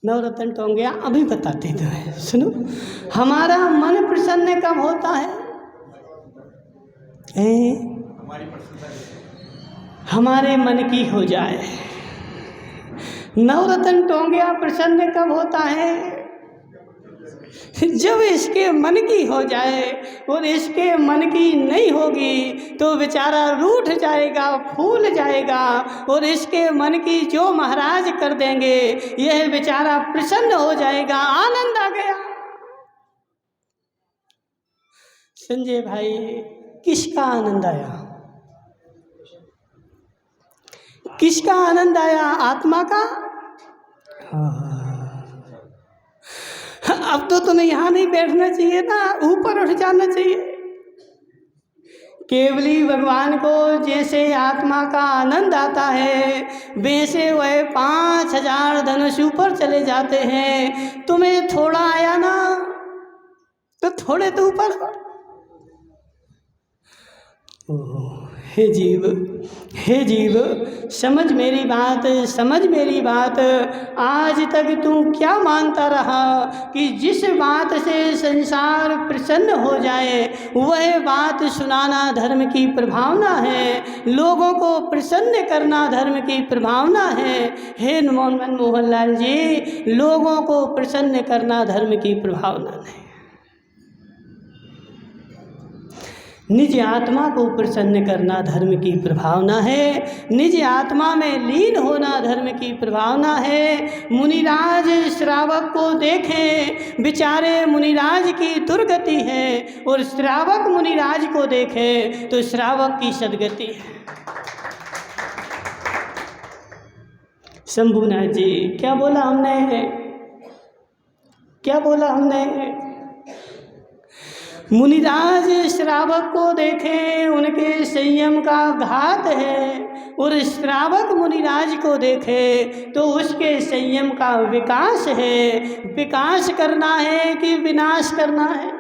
Speaker 1: नवरत्न टोंगिया अभी बताते तो है, सुनो। हमारा मन प्रसन्न कब होता है? हमारे मन की हो जाए। नवरत्न टोंगिया प्रसन्न कब होता है? जब इसके मन की हो जाए, और इसके मन की नहीं होगी तो बेचारा रूठ जाएगा, फूल जाएगा, और इसके मन की जो महाराज कर देंगे यह बेचारा प्रसन्न हो जाएगा। आनंद आ गया। संजय भाई, किसका आनंद आया? किसका आनंद आया? आत्मा का। अब तो तुम्हें यहाँ नहीं बैठना चाहिए ना, ऊपर उठ जाना चाहिए। केवली भगवान को जैसे आत्मा का आनंद आता है, वैसे वह 5000 धनुष ऊपर चले जाते हैं। तुम्हें थोड़ा आया ना, तो थोड़े तो ऊपर। हे जीव, हे जीव, समझ मेरी बात, समझ मेरी बात। आज तक तू क्या मानता रहा कि जिस बात से संसार प्रसन्न हो जाए वह बात सुनाना धर्म की प्रभावना है, लोगों को प्रसन्न करना धर्म की प्रभावना है। हे मनमोहन लाल जी, लोगों को प्रसन्न करना धर्म की प्रभावना नहीं, निज आत्मा को प्रसन्न करना धर्म की प्रभावना है। निज आत्मा में लीन होना धर्म की प्रभावना है। मुनिराज श्रावक को देखें, बेचारे मुनिराज की दुर्गति है, और श्रावक मुनिराज को देखे तो श्रावक की सदगति है। शंभुनाथ जी, क्या बोला हमने? क्या बोला हमने? मुनिराज श्रावक को देखें, उनके संयम का घात है, और श्रावक मुनिराज को देखे तो उसके संयम का विकास है। विकास करना है कि विनाश करना है?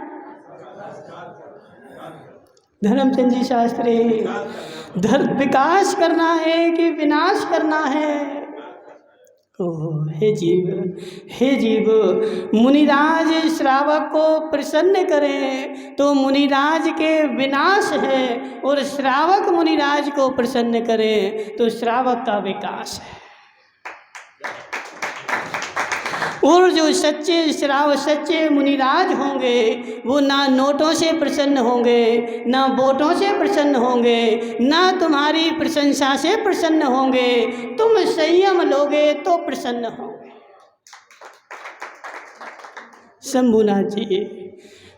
Speaker 1: धर्मचंद जी शास्त्री, धर्म विकास करना है कि विनाश करना है? ओह हे जीव, हे जीव, मुनिराज श्रावक को प्रसन्न करें तो मुनिराज के विनाश है, और श्रावक मुनिराज को प्रसन्न करें तो श्रावक का विकास है। और जो सच्चे मुनिराज होंगे वो ना नोटों से प्रसन्न होंगे, ना वोटों से प्रसन्न होंगे, ना तुम्हारी प्रशंसा से प्रसन्न होंगे। तुम संयम लोगे तो प्रसन्न होंगे। शंभुनाथ जी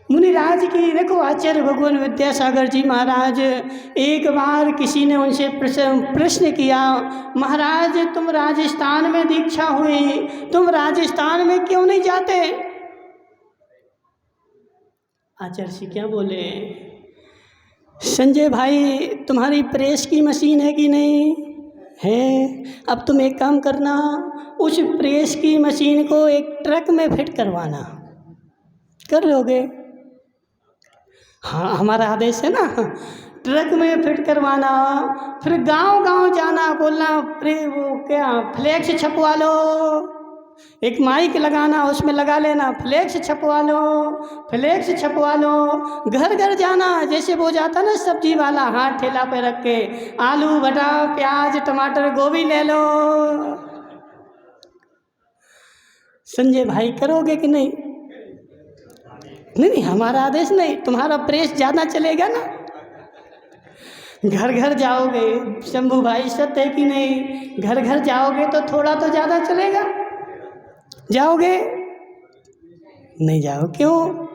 Speaker 1: मुनिराज की देखो, आचार्य भगवान विद्यासागर जी महाराज, एक बार किसी ने उनसे प्रश्न किया, महाराज तुम राजस्थान में दीक्षा हुई, तुम राजस्थान में क्यों नहीं जाते? आचार्य जी क्या बोले, संजय भाई तुम्हारी प्रेस की मशीन है कि नहीं है? अब तुम एक काम करना, उस प्रेस की मशीन को एक ट्रक में फिट करवाना, कर लोगे? हाँ हमारा आदेश है ना, ट्रक में फिट करवाना, फिर गांव गांव जाना, बोलना वो क्या फ्लैक्स छपवा लो, एक माइक लगाना, उसमें लगा लेना फ्लैक्स छपवा लो, फ्लैक्स छपवा लो। घर घर जाना, जैसे वो जाता ना सब्जी वाला, हाथ ठेला पे रख के, आलू भटा प्याज टमाटर गोभी ले लो। संजय भाई करोगे कि नहीं? नहीं हमारा आदेश नहीं, तुम्हारा प्रेस ज़्यादा चलेगा ना, घर घर जाओगे। शंभू भाई सत्य है कि नहीं? घर घर जाओगे तो थोड़ा तो ज़्यादा चलेगा। जाओगे? नहीं जाओ, क्यों?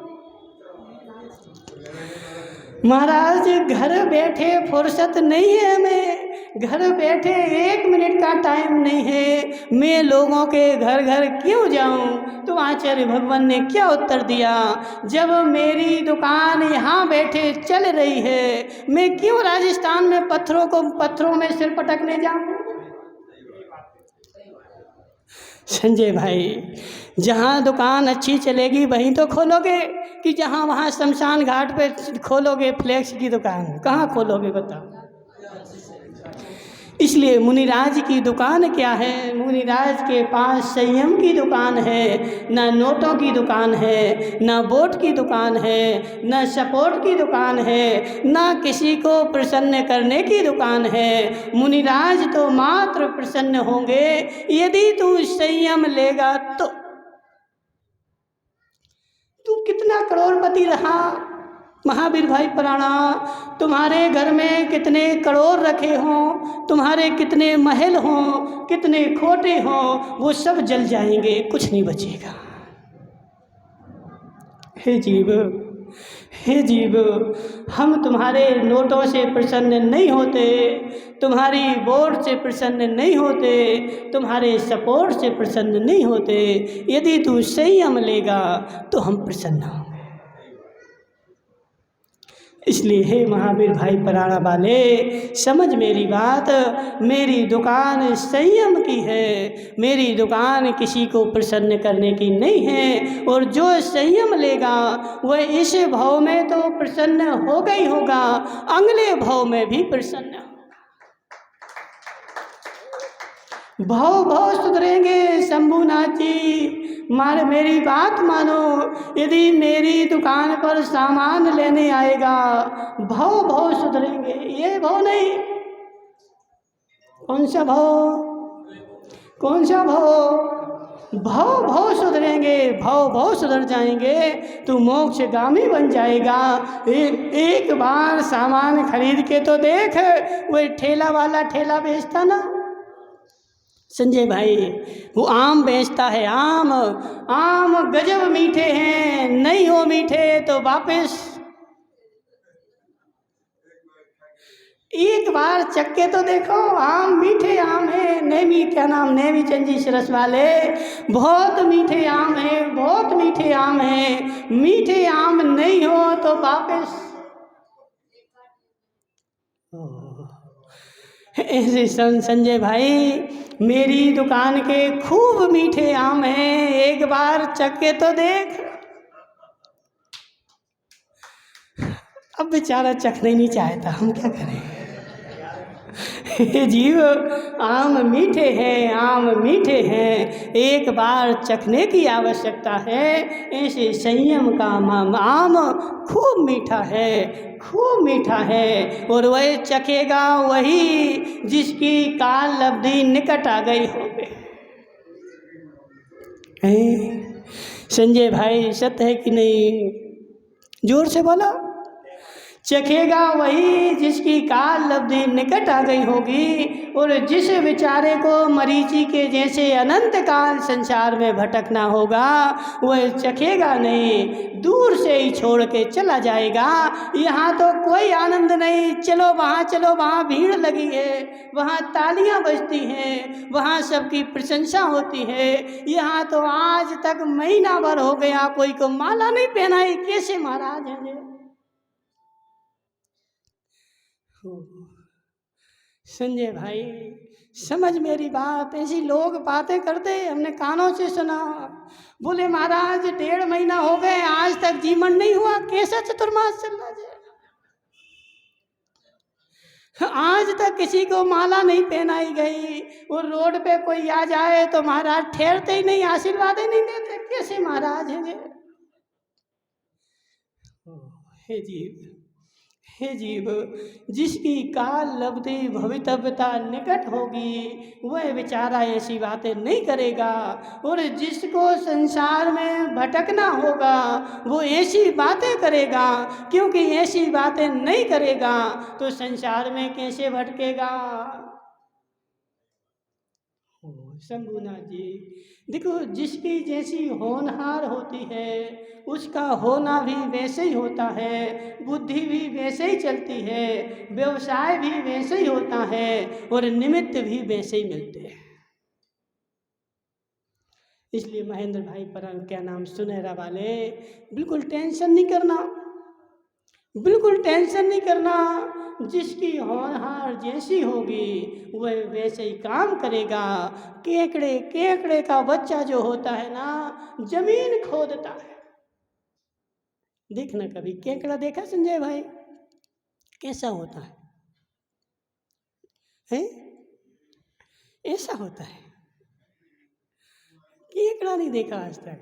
Speaker 1: महाराज घर बैठे फुर्सत नहीं है हमें, घर बैठे 1 मिनट का टाइम नहीं है, मैं लोगों के घर घर क्यों जाऊं? तो आचार्य भगवान ने क्या उत्तर दिया, जब मेरी दुकान यहाँ बैठे चल रही है, मैं क्यों राजस्थान में पत्थरों में सिर पटकने जाऊं? संजय भाई जहाँ दुकान अच्छी चलेगी वहीं तो खोलोगे, कि जहाँ वहाँ शमशान घाट पे खोलोगे फ्लेक्स की दुकान? कहाँ खोलोगे बताओ? इसलिए मुनिराज की दुकान क्या है? मुनिराज के पास संयम की दुकान है, ना नोटों की दुकान है, ना वोट की दुकान है, ना सपोर्ट की दुकान है, ना किसी को प्रसन्न करने की दुकान है। मुनिराज तो मात्र प्रसन्न होंगे यदि तू संयम लेगा तो। तू कितना करोड़पति रहा महावीर भाई पराणा, तुम्हारे घर में कितने करोड़ रखे हों, तुम्हारे कितने महल हों, कितने खोटे हों, वो सब जल जाएंगे, कुछ नहीं बचेगा। हे जीव, हे जीव, हम तुम्हारे नोटों से प्रसन्न नहीं होते, तुम्हारी वोट से प्रसन्न नहीं होते, तुम्हारे सपोर्ट से प्रसन्न नहीं होते। यदि तू संयम लेगा तो हम प्रसन्न होंगे। इसलिए हे महावीर भाई पराणा वाले, समझ मेरी बात, मेरी दुकान संयम की है, मेरी दुकान किसी को प्रसन्न करने की नहीं है। और जो संयम लेगा वह इस भाव में तो प्रसन्न होगा ही होगा, अगले भाव में भी प्रसन्न होगा। भाव सुधरेंगे। शंभुनाथ जी मेरी बात मानो, यदि मेरी दुकान पर सामान लेने आएगा भाव सुधरेंगे, ये भाव नहीं। कौन सा भाव? कौन सा भाव? भाव सुधरेंगे, भाव सुधर जाएंगे तो मोक्षगामी बन जाएगा। एक बार सामान खरीद के तो देख, वही ठेला वाला ठेला बेचता ना संजय भाई, वो आम बेचता है, आम गजब मीठे हैं, नहीं हो मीठे तो वापस। एक बार चक्के तो देखो, आम मीठे आम है। नेमी क्या नाम, नेमी चंद जी सरस वाले, बहुत मीठे आम है, बहुत मीठे आम है। मीठे आम नहीं हो तो वापस। ऐसे संजय भाई, मेरी दुकान के खूब मीठे आम हैं, एक बार चख के तो देख। अब बेचारा चखना ही नहीं चाहता, हम क्या करें। हे जीव, आम मीठे हैं, आम मीठे हैं, एक बार चखने की आवश्यकता है। ऐसे संयम का आम खूब मीठा है, खूब मीठा है। और वह चखेगा वही जिसकी काल लब्धि निकट आ गई हो। संजय भाई, सत्य है कि नहीं? जोर से बोलो। चखेगा वही जिसकी काल लब्धि निकट आ गई होगी। और जिस बेचारे को मरीचि के जैसे अनंत काल संसार में भटकना होगा, वह चखेगा नहीं, दूर से ही छोड़ के चला जाएगा। यहाँ तो कोई आनंद नहीं, चलो वहाँ भीड़ लगी है, वहाँ तालियां बजती हैं, वहाँ सबकी प्रशंसा होती है। यहाँ तो आज तक महीना भर हो गया कोई को माला नहीं पहनाई, कैसे महाराज हैं ये? संजय भाई, समझ मेरी बात। ऐसी लोग बातें करते, हमने कानों से सुना। बोले महाराज 1.5 महीना हो गए, आज तक जीवन नहीं हुआ, कैसा चतुर्मास चल रहा है? आज तक किसी को माला नहीं पहनाई गई। और रोड पे कोई आ जाए तो महाराज ठहरते ही नहीं, आशीर्वाद ही नहीं देते, कैसे महाराज हैं ये? हे जीव, हे जीव, जिसकी काल लब्धि भवितव्यता निकट होगी, वह बेचारा ऐसी बातें नहीं करेगा। और जिसको संसार में भटकना होगा, वो ऐसी बातें करेगा। क्योंकि ऐसी बातें नहीं करेगा तो संसार में कैसे भटकेगा? शंभुनाथ जी, देखो, जिसकी जैसी होनहार होती है उसका होना भी वैसे ही होता है, बुद्धि भी वैसे ही चलती है, व्यवसाय भी वैसे ही होता है, और निमित्त भी वैसे ही मिलते हैं। इसलिए महेंद्र भाई परम, क्या नाम, सुनहरा वाले, बिल्कुल टेंशन नहीं करना, बिल्कुल टेंशन नहीं करना। जिसकी होनहार जैसी होगी वह वैसे ही काम करेगा। केकड़े केकड़े का बच्चा जो होता है ना, जमीन खोदता है। देखना कभी केकड़ा देखा संजय भाई, कैसा होता है? ऐसा होता है। केकड़ा नहीं देखा आज तक।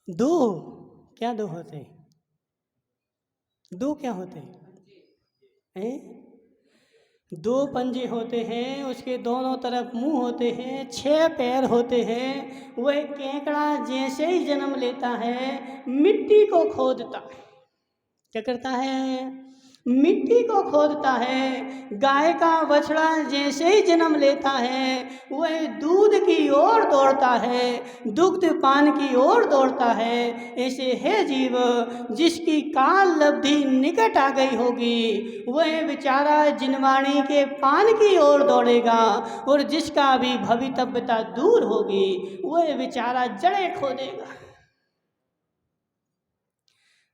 Speaker 1: दो क्या दो होते हैं? दो क्या होते हैं? 2 पंजे होते हैं, उसके दोनों तरफ मुंह होते हैं, 6 पैर होते हैं। वह केकड़ा जैसे ही जन्म लेता है, मिट्टी को खोदता है। क्या करता है? मिट्टी को खोदता है। गाय का बछड़ा जैसे ही जन्म लेता है, वह दूध की ओर दौड़ता है, दुग्ध पान की ओर दौड़ता है। ऐसे है जीव, जिसकी काल लब्धि निकट आ गई होगी, वह बेचारा जिनवाणी के पान की ओर दौड़ेगा। और जिसका भी भवितव्यता दूर होगी, वह बेचारा जड़ें खोदेगा,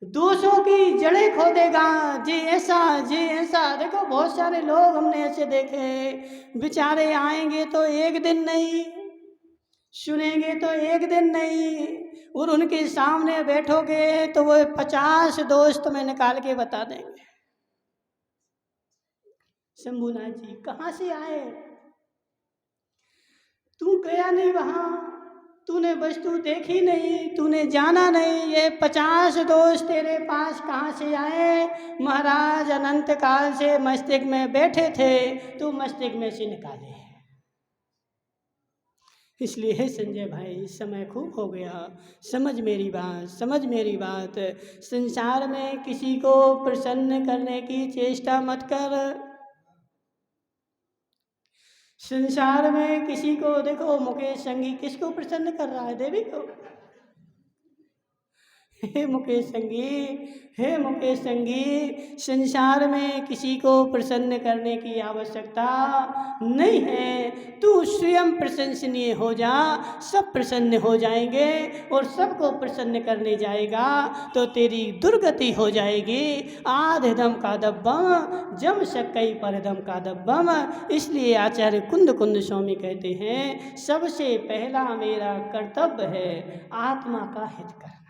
Speaker 1: दोषों की जड़ें खोदेगा। जी ऐसा, जी ऐसा। देखो, बहुत सारे लोग हमने ऐसे देखे, बेचारे आएंगे तो एक दिन नहीं, सुनेंगे तो एक दिन नहीं, और उनके सामने बैठोगे तो वो 50 दोस्त में निकाल के बता देंगे। शंभुनाथ जी कहाँ से आए? तू गया नहीं वहाँ, तूने वस्तु देखी नहीं, तूने जाना नहीं। ये 50 दोस्त तेरे पास कहाँ से आए? महाराज अनंत काल से मस्तिष्क में बैठे थे, तू मस्तिष्क में से निकाले। इसलिए है संजय भाई, समय खूब हो गया, समझ मेरी बात, समझ मेरी बात। संसार में किसी को प्रसन्न करने की चेष्टा मत कर। संसार में किसी को, देखो मुकेश संगी किसको प्रसन्न कर रहा है? देवी को। हे मुकेश संगी, हे मुकेश संगी, संसार में किसी को प्रसन्न करने की आवश्यकता नहीं है। तू स्वयं प्रशंसनीय हो जा, सब प्रसन्न हो जाएंगे। और सबको प्रसन्न करने जाएगा तो तेरी दुर्गति हो जाएगी। आधम का दब्बम जम सकई परदम का दब्बम। इसलिए आचार्य कुंद कुंद स्वामी कहते हैं, सबसे पहला मेरा कर्तव्य है आत्मा का हित करना।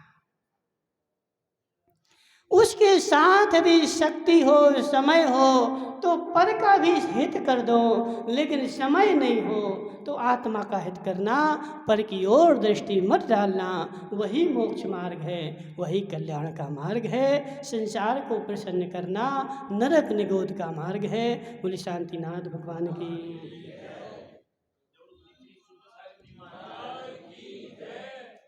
Speaker 1: उसके साथ यदि शक्ति हो, समय हो तो पर का भी हित कर दो, लेकिन समय नहीं हो तो आत्मा का हित करना, पर की ओर दृष्टि मत डालना, वही मोक्ष मार्ग है, वही कल्याण का मार्ग है। संसार को प्रसन्न करना नरक निगोद का मार्ग है। बोले शांतिनाथ भगवान की।